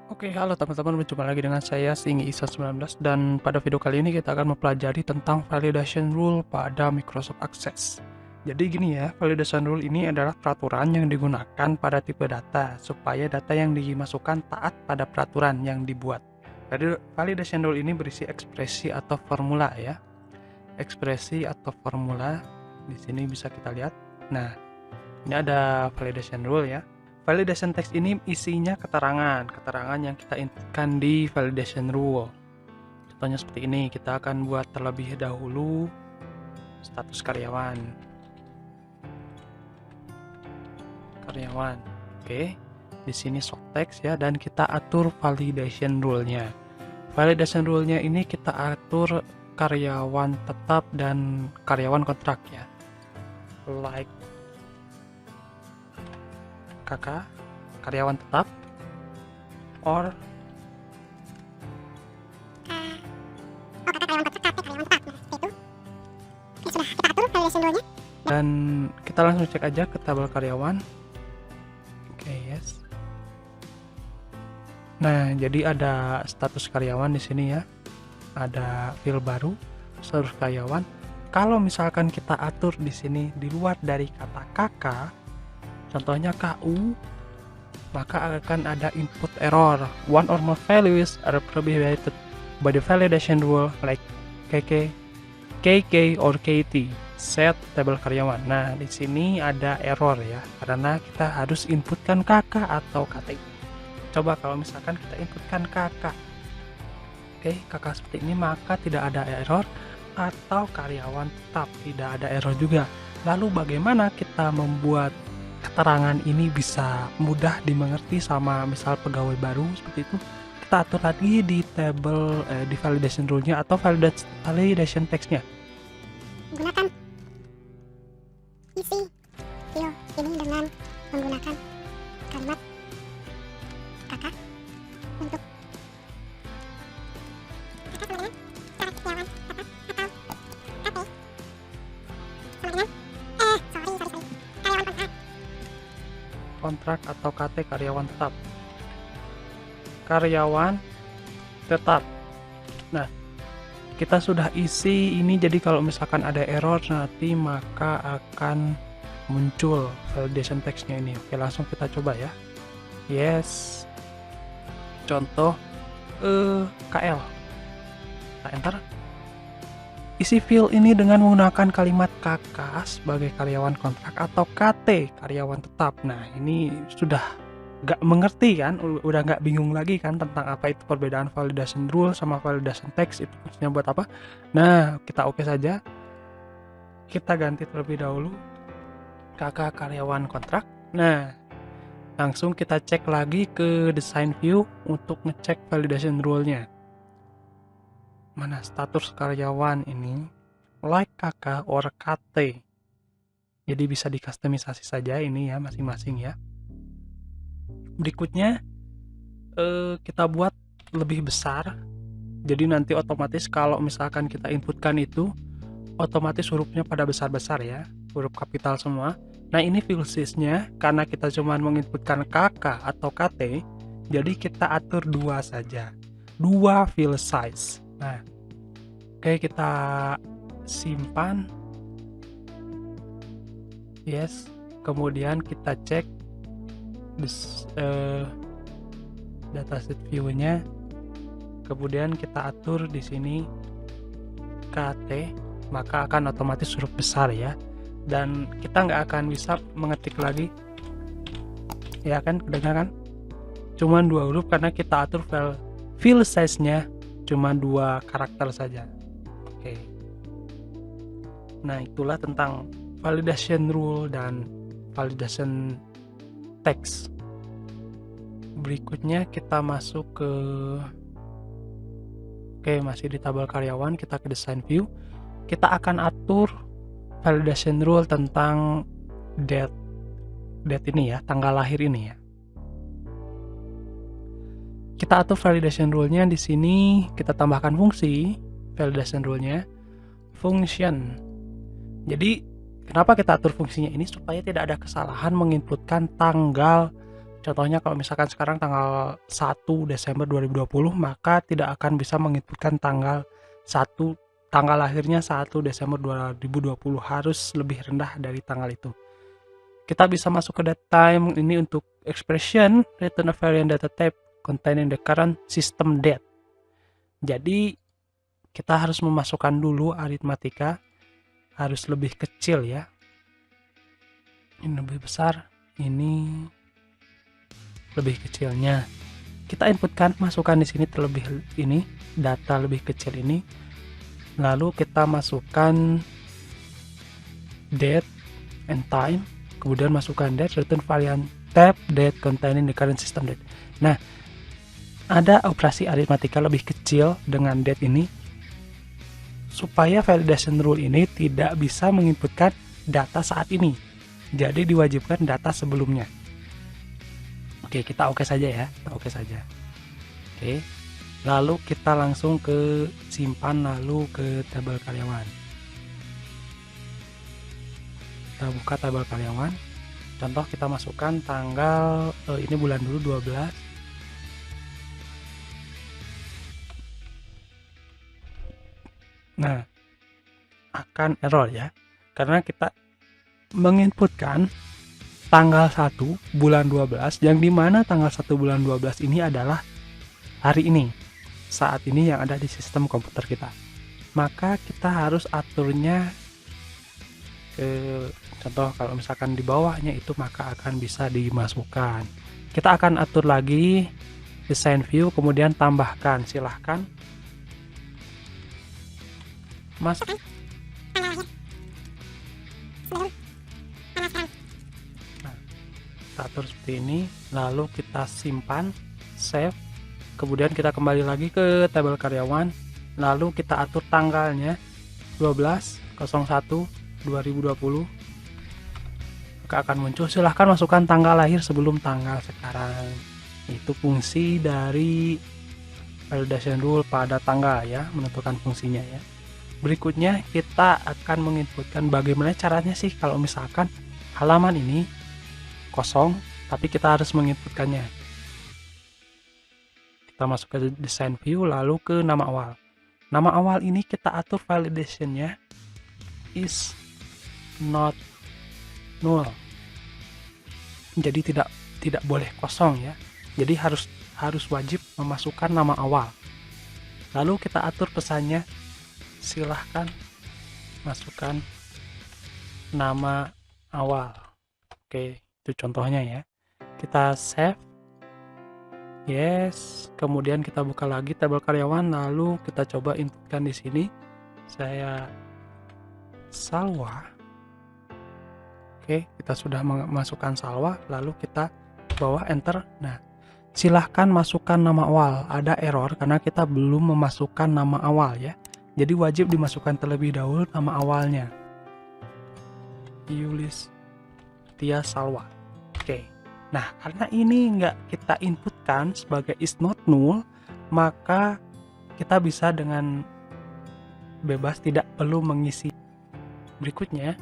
Oke, halo teman-teman, berjumpa lagi dengan saya Singi Isa 19 dan pada video kali ini kita akan mempelajari tentang validation rule pada Microsoft Access. Jadi gini ya, validation rule ini adalah peraturan yang digunakan pada tipe data supaya data yang dimasukkan taat pada peraturan yang dibuat. Jadi validation rule ini berisi ekspresi atau formula ya. Ekspresi atau formula di sini bisa kita lihat. Nah, ini ada validation rule ya. Validation text ini isinya keterangan yang kita inputkan di validation rule. Contohnya seperti ini, kita akan buat terlebih dahulu status karyawan. Oke. Di sini soft text ya, dan kita atur validation rule-nya. Validation rule-nya ini kita atur karyawan tetap dan karyawan kontrak ya. Like kakak karyawan tetap or dan kita langsung cek aja ke tabel karyawan. Oke, yes. Nah, jadi ada status karyawan di sini ya. Ada field baru, status karyawan. Kalau misalkan kita atur di sini di luar dari kata kakak, contohnya KU, maka akan ada input error. One or more values are prohibited by the validation rule like KK, KK or KT. Set tabel karyawan. Nah, di sini ada error ya, karena kita harus inputkan kakak atau KT. Coba kalau misalkan kita inputkan kakak. Oke, kakak seperti ini, maka tidak ada error, atau karyawan tetap tidak ada error juga. Lalu bagaimana kita membuat keterangan ini bisa mudah dimengerti sama misal pegawai baru seperti itu? Kita atur lagi di tabel di validation rule-nya atau validation text-nya. Gunakan isi file ini dengan menggunakan kalimat kakak untuk kakak sama dengan karyawan atau KT sama dengan karyawan tetap. Karyawan tetap. Nah, kita sudah isi ini, jadi kalau misalkan ada error nanti maka akan muncul validation text-nya ini. Oke, langsung kita coba ya. Yes. Contoh KL. Kita enter. Isi field ini dengan menggunakan kalimat kakak sebagai karyawan kontrak atau KT karyawan tetap. Nah, ini sudah nggak mengerti kan, udah nggak bingung lagi kan tentang apa itu perbedaan validation rule sama validation text, itu fungsinya buat apa. Nah, kita oke saja, kita ganti terlebih dahulu kakak karyawan kontrak. Nah, langsung kita cek lagi ke design view untuk ngecek validation rule-nya. Mana status karyawan ini, like kakak or KT, jadi bisa dikustomisasi saja ini ya masing-masing ya. Berikutnya kita buat lebih besar, jadi nanti otomatis kalau misalkan kita inputkan itu otomatis hurufnya pada besar-besar ya, huruf kapital semua. Nah, ini field size-nya karena kita cuma menginputkan kakak atau KT, jadi kita atur 2 saja, 2 field size. Nah, oke, kita simpan. Yes, kemudian kita cek dataset view-nya, kemudian kita atur di sini KT, maka akan otomatis huruf besar ya, dan kita nggak akan bisa mengetik lagi ya kan, kedengaran cuman 2 huruf karena kita atur field size-nya cuma 2 karakter saja. Oke. Nah, itulah tentang validation rule dan validation text. Berikutnya kita masuk ke masih di tabel karyawan, kita ke design view. Kita akan atur validation rule tentang date ini ya, tanggal lahir ini ya. Kita atur validation rule-nya di sini, kita tambahkan fungsi validation rule-nya, function. Jadi kenapa kita atur fungsinya ini? Supaya tidak ada kesalahan menginputkan tanggal Contohnya kalau misalkan sekarang tanggal 1 Desember 2020, maka tidak akan bisa menginputkan tanggal lahirnya 1 Desember 2020, harus lebih rendah dari tanggal itu. Kita bisa masuk ke datetime ini untuk expression return a variant data type containing the current system date. Jadi kita harus memasukkan dulu aritmatika, harus lebih kecil ya. Ini lebih besar, ini lebih kecilnya. Kita inputkan, masukkan di sini terlebih ini, data lebih kecil ini. Lalu kita masukkan date and time, kemudian masukkan date, return variant tab date containing the current system date. Nah, ada operasi aritmatika lebih kecil dengan date ini supaya validation rule ini tidak bisa menginputkan data saat ini. Jadi diwajibkan data sebelumnya. Oke, kita oke saja ya. Kita oke saja. Oke. Lalu kita langsung ke simpan, lalu ke tabel karyawan. Kita buka tabel karyawan. Contoh kita masukkan tanggal ini bulan dulu 12. Nah, akan error ya. Karena kita menginputkan tanggal 1 bulan 12, yang dimana tanggal 1 bulan 12 ini adalah hari ini, saat ini yang ada di sistem komputer kita. Maka kita harus aturnya ke contoh kalau misalkan di bawahnya itu, maka akan bisa dimasukkan. Kita akan atur lagi design view, kemudian tambahkan, silahkan masuk atur seperti ini, lalu kita simpan, save, kemudian kita kembali lagi ke tabel karyawan, lalu kita atur tanggalnya 12/01/2020, maka akan muncul. Silahkan masukkan tanggal lahir sebelum tanggal sekarang. Itu fungsi dari validation rule pada tanggal ya, menentukan fungsinya ya. Berikutnya kita akan menginputkan bagaimana caranya sih kalau misalkan halaman ini kosong, tapi kita harus menginputkannya. Kita masuk ke design view, lalu ke nama awal. Nama awal ini kita atur validationnya is not null. Jadi tidak boleh kosong ya. Jadi harus wajib memasukkan nama awal. Lalu kita atur pesannya, silahkan masukkan nama awal. Oke. Itu contohnya ya. Kita save, yes, kemudian kita buka lagi tabel karyawan, lalu kita coba inputkan di sini. Saya Salwa. Oke, kita sudah memasukkan Salwa, lalu kita bawah enter. Nah, silahkan masukkan nama awal. Ada error karena kita belum memasukkan nama awal ya. Jadi wajib dimasukkan terlebih dahulu nama awalnya. Yulis Tia Salwa. Oke, nah karena ini nggak kita inputkan sebagai is not null, maka kita bisa dengan bebas, tidak perlu mengisi. Berikutnya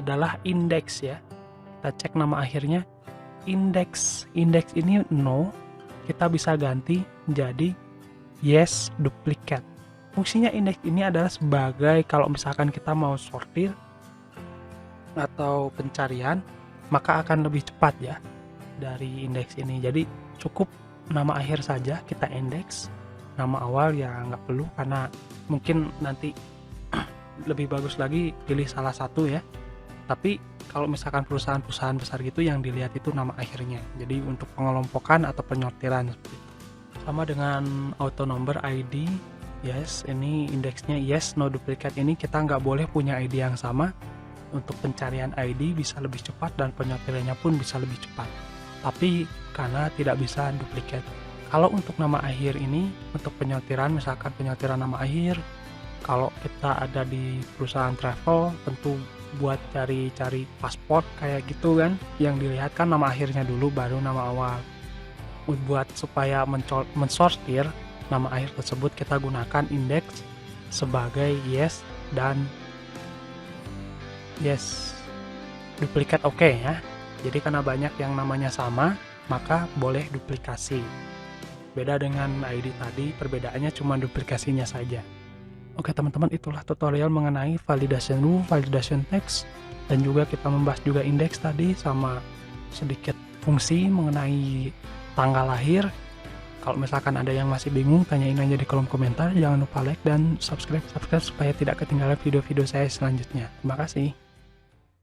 adalah index ya. Kita cek nama akhirnya index ini no, kita bisa ganti jadi yes duplicate. Fungsinya index ini adalah sebagai kalau misalkan kita mau sortir atau pencarian, maka akan lebih cepat ya dari indeks ini. Jadi cukup nama akhir saja kita indeks, nama awal ya nggak perlu, karena mungkin nanti lebih bagus lagi pilih salah satu ya. Tapi kalau misalkan perusahaan-perusahaan besar gitu, yang dilihat itu nama akhirnya. Jadi untuk pengelompokan atau penyortiran seperti itu. Sama dengan auto number ID, yes, ini indeksnya yes, no duplicate. Ini kita nggak boleh punya ID yang sama. Untuk pencarian ID bisa lebih cepat dan penyortirannya pun bisa lebih cepat. Tapi karena tidak bisa duplicate. Kalau untuk nama akhir ini, untuk penyortiran, misalkan penyortiran nama akhir, kalau kita ada di perusahaan travel, tentu buat cari-cari paspor kayak gitu kan, yang dilihat kan nama akhirnya dulu baru nama awal. Buat supaya mensortir nama akhir tersebut, kita gunakan indeks sebagai yes dan yes duplicate, oke ya. Jadi karena banyak yang namanya sama, maka boleh duplikasi. Beda dengan ID tadi, perbedaannya cuma duplikasinya saja. Oke teman-teman, itulah tutorial mengenai validation rule, validation text, dan juga kita membahas juga indeks tadi sama sedikit fungsi mengenai tanggal lahir. Kalau misalkan ada yang masih bingung, tanyain aja di kolom komentar. Jangan lupa like dan subscribe supaya tidak ketinggalan video-video saya selanjutnya. Terima kasih.